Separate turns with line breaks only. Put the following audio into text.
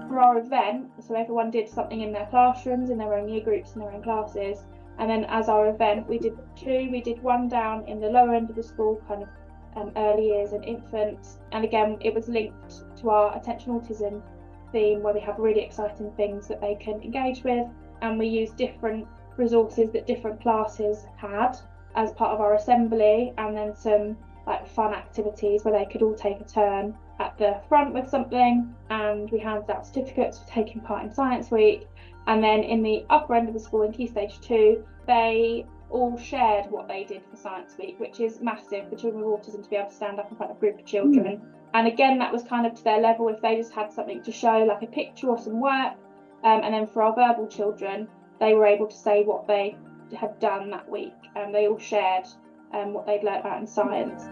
For our event, so everyone did something in their classrooms, in their own year groups, in their own classes. And then as our event, we did two. We did one down in the lower end of the school, kind of early years and infants. And again, it was linked to our attention autism theme, where we have really exciting things that they can engage with. And we use different resources that different classes had as part of our assembly, and then some like fun activities where they could all take a turn at the front with something, and we handed out certificates for taking part in Science Week. And then in the upper end of the school in Key Stage 2, they all shared what they did for Science Week, which is massive for children with autism to be able to stand up in front of a group of children. And again, that was kind of to their level if they just had something to show, like a picture or some work. And then for our verbal children, they were able to say what they had done that week, and they all shared what they'd learnt about in science.